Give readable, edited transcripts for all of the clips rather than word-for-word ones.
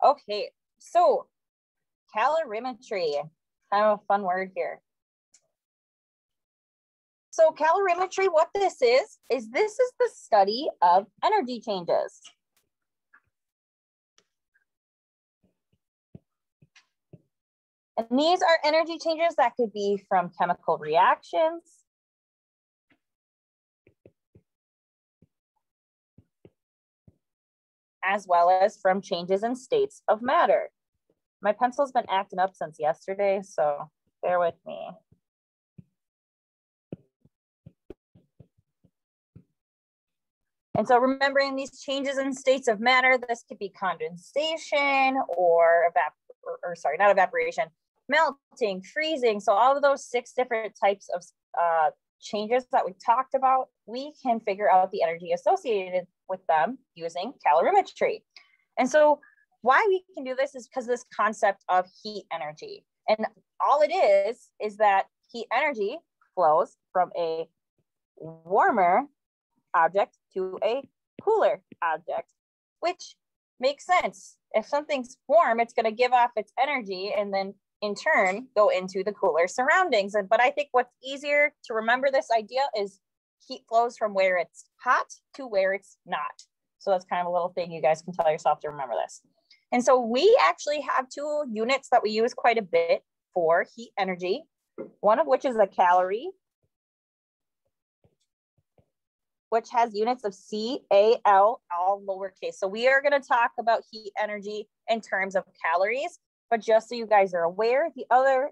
Okay, so calorimetry, kind of a fun word here. So calorimetry, what this is the study of energy changes. And these are energy changes that could be from chemical reactions, as well as from changes in states of matter. My pencil's been acting up since yesterday, so bear with me. And so remembering these changes in states of matter, this could be condensation or not evaporation, melting, freezing. So all of those 6 different types of changes that we talked about, we can figure out the energy associated with them using calorimetry. And so why we can do this is because this concept of heat energy. And all it is that heat energy flows from a warmer object to a cooler object, which makes sense. If something's warm, it's going to give off its energy and then in turn go into the cooler surroundings. But I think what's easier to remember this idea is heat flows from where it's hot to where it's not. So that's kind of a little thing you guys can tell yourself to remember this. And so we actually have 2 units that we use quite a bit for heat energy, one of which is a calorie, which has units of CAL, all lowercase. So we are going to talk about heat energy in terms of calories, but just so you guys are aware, the other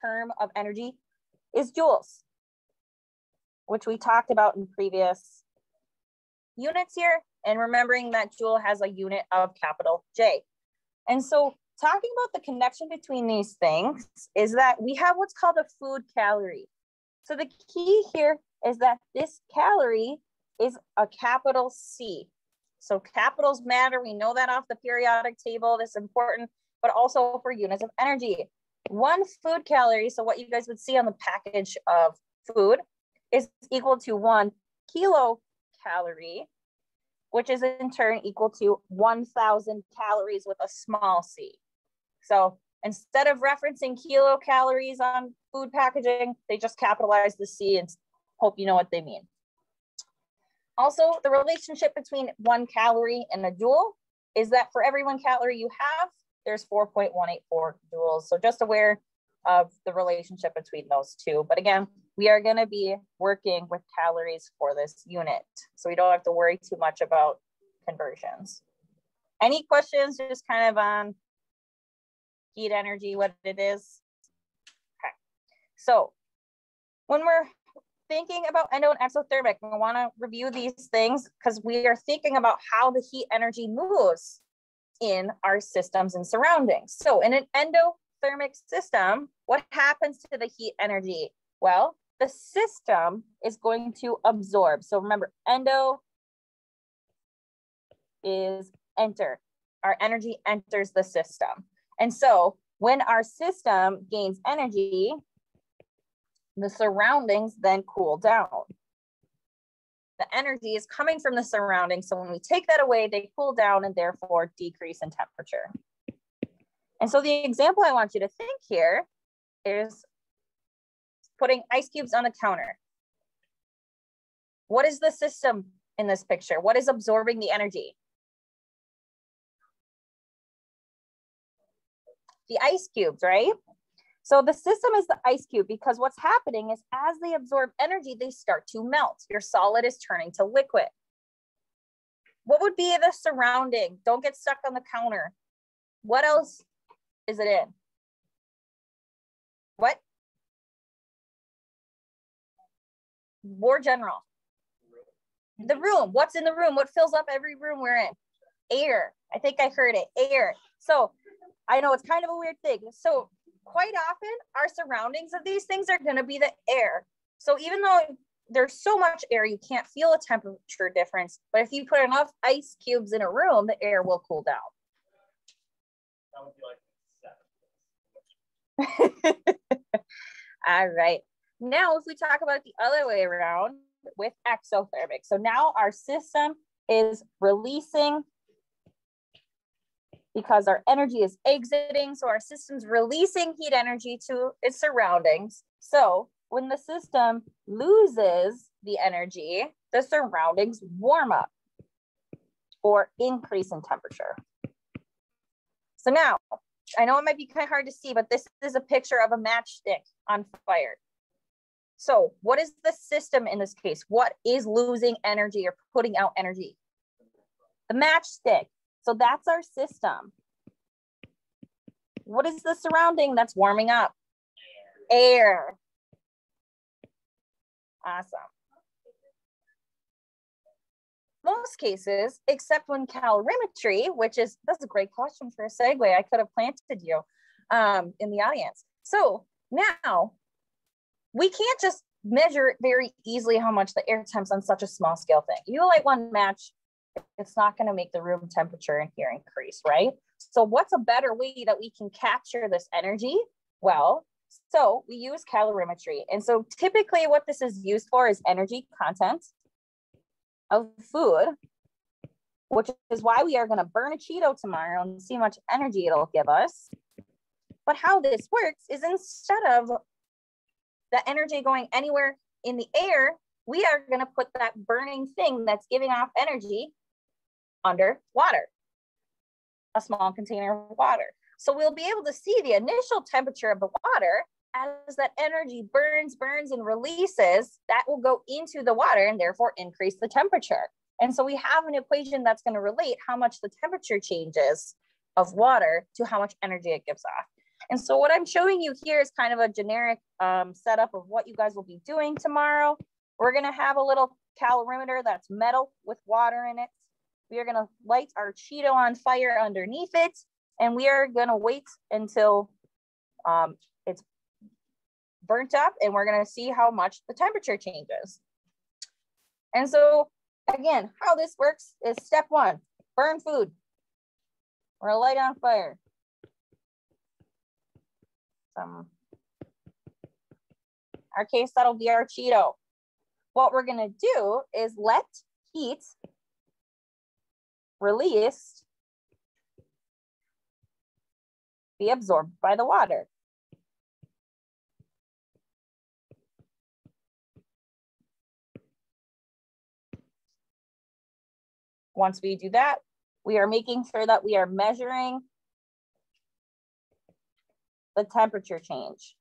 term of energy is joules, which we talked about in previous units here, and remembering that joule has a unit of capital J. And so talking about the connection between these things is that we have what's called a food calorie. So the key here is that this calorie is a capital C. So capitals matter. We know that off the periodic table. This is important, but also for units of energy. 1 food calorie, so what you guys would see on the package of food, is equal to 1 kilocalorie, which is in turn equal to 1,000 calories with a small c. So instead of referencing kilocalories on food packaging, they just capitalize the C and hope you know what they mean. Also, the relationship between 1 calorie and a joule is that for every 1 calorie you have, there's 4.184 joules. So just aware of the relationship between those 2. But again, we are going to be working with calories for this unit, so we don't have to worry too much about conversions. Any questions just kind of on heat energy, what it is? Okay. So when we're thinking about endo and exothermic, we want to review these things because we are thinking about how the heat energy moves in our systems and surroundings. So in an endothermic system, what happens to the heat energy? Well, the system is going to absorb. So remember, endo is enter. Our energy enters the system. And so when our system gains energy, the surroundings then cool down. The energy is coming from the surroundings. So when we take that away, they cool down and therefore decrease in temperature. And so the example I want you to think here is putting ice cubes on the counter. What is the system in this picture? What is absorbing the energy? The ice cubes, right? So the system is the ice cube because what's happening is as they absorb energy, they start to melt. Your solid is turning to liquid. What would be the surrounding? Don't get stuck on the counter. What else is it in? What? More general. The room. What's in the room? What fills up every room we're in? Air. I think I heard it. Air. So I know it's kind of a weird thing. So quite often our surroundings of these things are going to be the air. So even though there's so much air, you can't feel a temperature difference. But if you put enough ice cubes in a room, the air will cool down. That would be like All right. Now, if we talk about the other way around with exothermic. So now our system is releasing because our energy is exiting. So our system's releasing heat energy to its surroundings. So when the system loses the energy, the surroundings warm up or increase in temperature. So now, I know it might be kind of hard to see, but this is a picture of a matchstick on fire. So what is the system in this case? What is losing energy or putting out energy? The matchstick. So that's our system. What is the surrounding that's warming up? Air. Awesome. Most cases, except when calorimetry, that's a great question for a segue. I could have planted you in the audience. So now we can't just measure very easily how much the air temp's on such a small scale thing. You light one match, it's not going to make the room temperature in here increase, right? So what's a better way that we can capture this energy? Well, so we use calorimetry. And so typically what this is used for is energy content of food, which is why we are going to burn a Cheeto tomorrow and see how much energy it'll give us. But how this works is instead of the energy going anywhere in the air, we are going to put that burning thing that's giving off energy under water, a small container of water. So we'll be able to see the initial temperature of the water. As that energy burns and releases, that will go into the water and therefore increase the temperature. And so we have an equation that's going to relate how much the temperature changes of water to how much energy it gives off. And so what I'm showing you here is kind of a generic setup of what you guys will be doing tomorrow. We're going to have a little calorimeter that's metal with water in it. We are going to light our Cheeto on fire underneath it, and we are going to wait until it's burnt up, and we're going to see how much the temperature changes. And so again, how this works is step one, burn food or light on fire. Our case, that'll be our Cheeto. What we're going to do is let heat released be absorbed by the water. Once we do that, we are making sure that we are measuring the temperature change.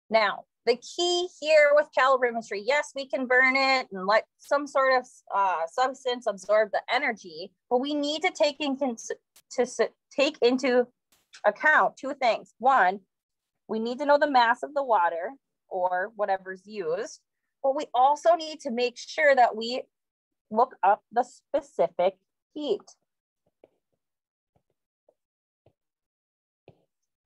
Now, the key here with calorimetry, yes, we can burn it and let some sort of substance absorb the energy, but we need to take into account two things. One, we need to know the mass of the water or whatever's used, but we also need to make sure that we look up the specific heat.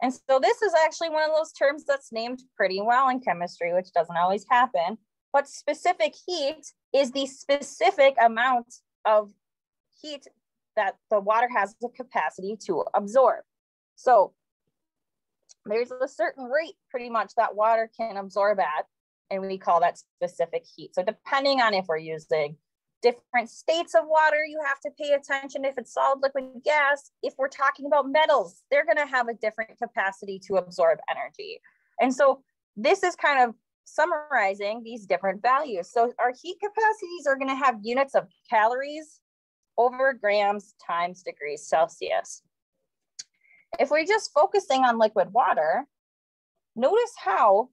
And so this is actually one of those terms that's named pretty well in chemistry, which doesn't always happen. But specific heat is the specific amount of heat that the water has the capacity to absorb. So there's a certain rate pretty much that water can absorb at, and we call that specific heat. So depending on if we're using different states of water, you have to pay attention if it's solid, liquid, gas. If we're talking about metals, they're going to have a different capacity to absorb energy. And so this is kind of summarizing these different values. So our heat capacities are going to have units of calories over grams times degrees Celsius. If we're just focusing on liquid water, notice how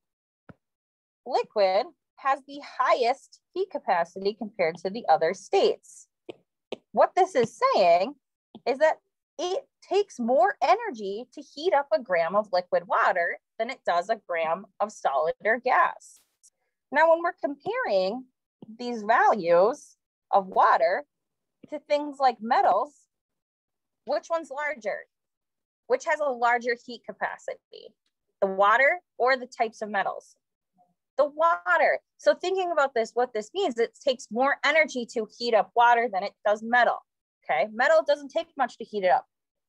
liquid has the highest heat capacity compared to the other states. What this is saying is that it takes more energy to heat up a gram of liquid water than it does a gram of solid or gas. Now, when we're comparing these values of water to things like metals, which one's larger? Which has a larger heat capacity? The water or the types of metals? The water. So thinking about this, what this means, it takes more energy to heat up water than it does metal. Okay, metal doesn't take much to heat it up.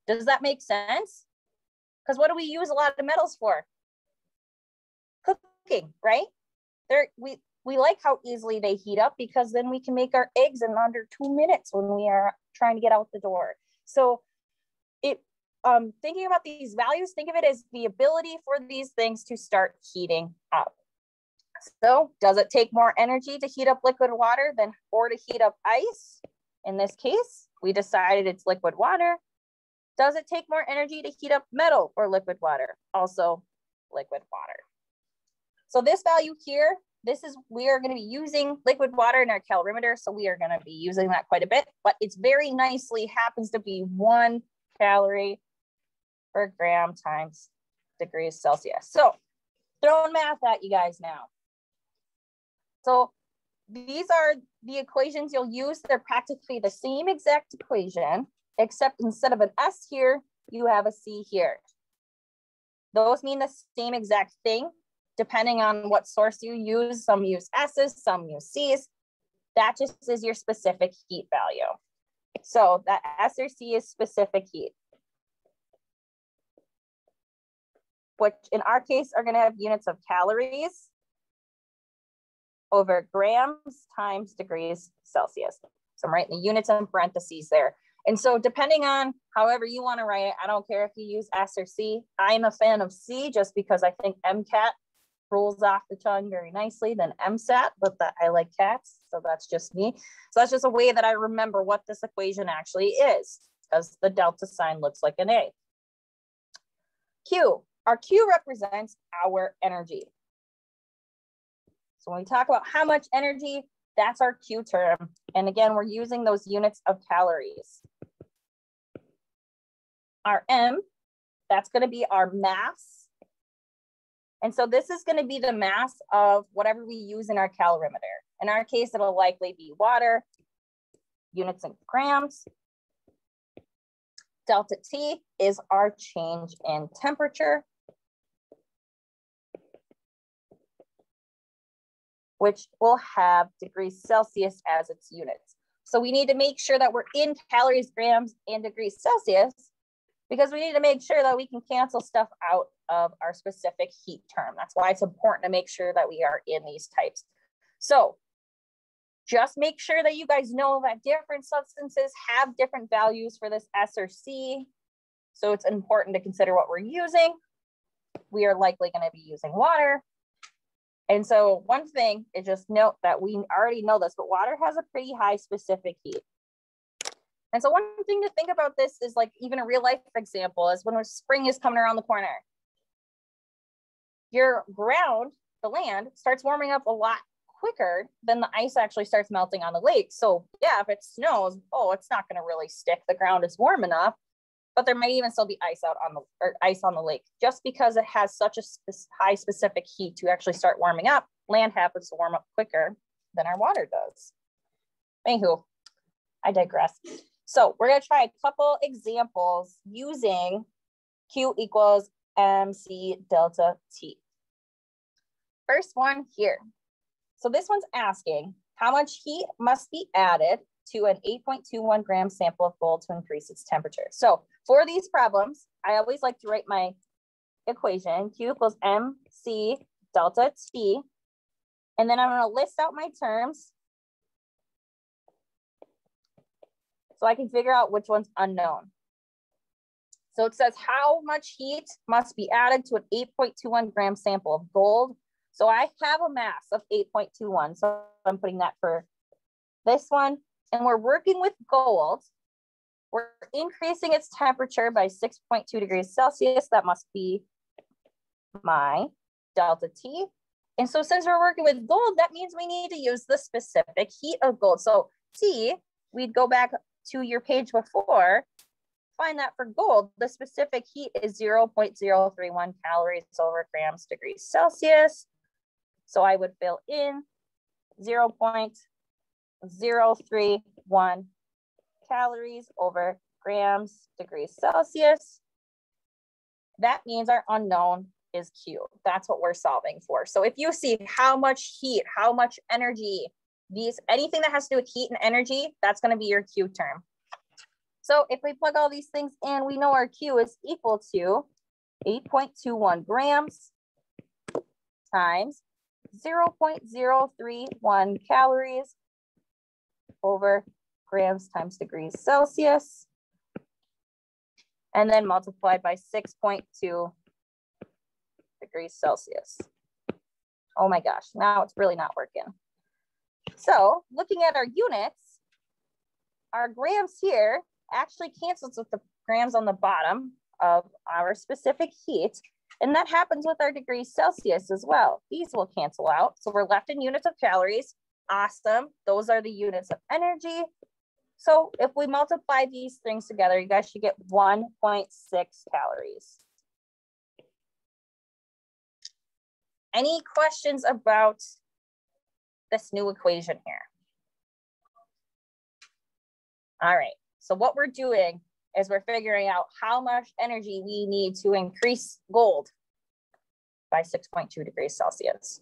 Does that make sense? Because what do we use a lot of metals for? Cooking, right? we like how easily they heat up because then we can make our eggs in under 2 minutes when we are trying to get out the door. So thinking about these values, think of it as the ability for these things to start heating up. So does it take more energy to heat up liquid water or to heat up ice? In this case, we decided it's liquid water. Does it take more energy to heat up metal or liquid water? Also liquid water. So this value here, we are going to be using liquid water in our calorimeter. So we are going to be using that quite a bit, but it's very nicely happens to be 1 calorie per gram times degrees Celsius. So throwing math at you guys now. So these are the equations you'll use. They're practically the same exact equation, except instead of an S here, you have a C here. Those mean the same exact thing, depending on what source you use. Some use S's, some use C's. That just is your specific heat value. So that S or C is specific heat, which in our case are going to have units of calories over grams times degrees Celsius. So I'm writing the units in parentheses there. And so depending on however you want to write it, I don't care if you use S or C. I'm a fan of C just because I think MCAT rolls off the tongue very nicely than MSAT, but I like cats, so that's just me. So that's just a way that I remember what this equation actually is, because the delta sign looks like an A. Q, our Q represents our energy. So when we talk about how much energy, that's our Q term. And again, we're using those units of calories. Our M, that's going to be our mass. And so this is going to be the mass of whatever we use in our calorimeter. In our case, it'll likely be water, units in grams. Delta T is our change in temperature, which will have degrees Celsius as its units. So we need to make sure that we're in calories, grams, and degrees Celsius, because we need to make sure that we can cancel stuff out of our specific heat term. That's why it's important to make sure that we are in these types. So just make sure that you guys know that different substances have different values for this S or C. So it's important to consider what we're using. We are likely going to be using water. And so one thing is just note that we already know this, but water has a pretty high specific heat. And so one thing to think about this is like even a real life example is when spring is coming around the corner. Your ground, the land, starts warming up a lot quicker than the ice actually starts melting on the lake. So yeah, if it snows, it's not going to really stick. The ground is warm enough, but there might even still be ice on the lake. Just because it has such a high specific heat to actually start warming up, land happens to warm up quicker than our water does. Anywho, I digress. So we're going to try a couple examples using Q equals MC delta T. First one here. So this one's asking how much heat must be added to an 8.21 gram sample of gold to increase its temperature. So for these problems, I always like to write my equation, Q equals MC delta T. And then I'm going to list out my terms so I can figure out which one's unknown. So it says how much heat must be added to an 8.21 gram sample of gold. So I have a mass of 8.21. So I'm putting that for this one. And we're working with gold. We're increasing its temperature by 6.2 degrees Celsius. That must be my delta T. And so since we're working with gold, that means we need to use the specific heat of gold. So T, we'd go back to your page before, find that for gold, the specific heat is 0.031 calories over grams degrees Celsius. So I would fill in 0.031 calories over grams degrees Celsius. That means our unknown is Q. That's what we're solving for. So if you see how much heat, how much energy, anything that has to do with heat and energy, that's going to be your Q term. So if we plug all these things in, we know our Q is equal to 8.21 grams times 0.031 calories over grams times degrees Celsius, and then multiplied by 6.2 degrees Celsius. Oh my gosh, now it's really not working. So looking at our units, our grams here actually cancels with the grams on the bottom of our specific heat. And that happens with our degrees Celsius as well. These will cancel out. So we're left in units of calories. Awesome. Those are the units of energy. So if we multiply these things together, you guys should get 1.6 calories. Any questions about this new equation here? All right. So what we're doing is we're figuring out how much energy we need to increase gold by 6.2 degrees Celsius.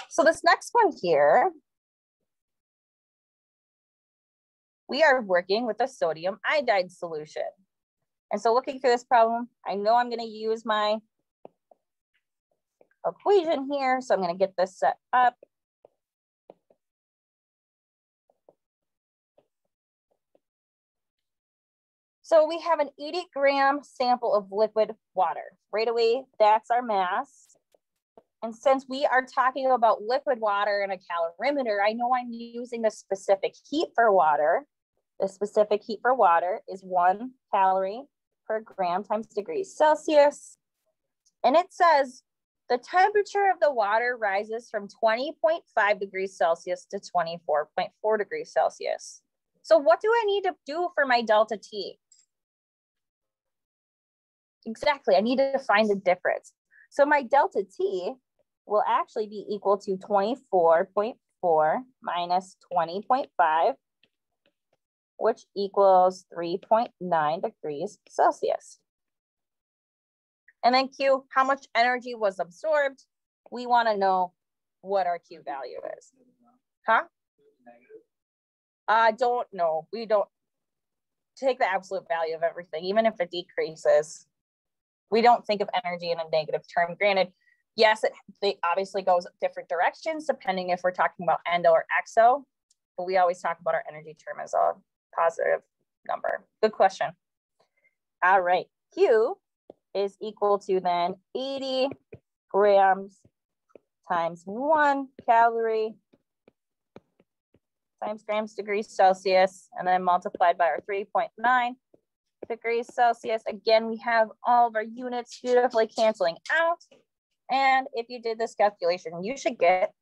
So this next one here, we are working with a sodium iodide solution. And so looking through this problem, I know I'm going to use my equation here. So I'm going to get this set up. So we have an 80-gram sample of liquid water. Right away, that's our mass. And since we are talking about liquid water and a calorimeter, I know I'm using the specific heat for water. The specific heat for water is 1 calorie per gram times degrees Celsius. And it says the temperature of the water rises from 20.5 degrees Celsius to 24.4 degrees Celsius. So what do I need to do for my delta T? Exactly, I need to find the difference. So my delta T will actually be equal to 24.4 minus 20.5, which equals 3.9 degrees Celsius. And then Q, how much energy was absorbed? We want to know what our Q value is. Huh? Don't know. We don't take the absolute value of everything, even if it decreases. We don't think of energy in a negative term. Granted, yes, it obviously goes different directions depending if we're talking about endo or exo, but we always talk about our energy term as a positive number. Good question. All right, Q is equal to then 80 grams times 1 calorie times grams degrees Celsius, and then multiplied by our 3.9 degrees Celsius. Again, we have all of our units beautifully canceling out. And if you did this calculation, you should get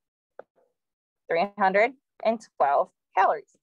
312 calories.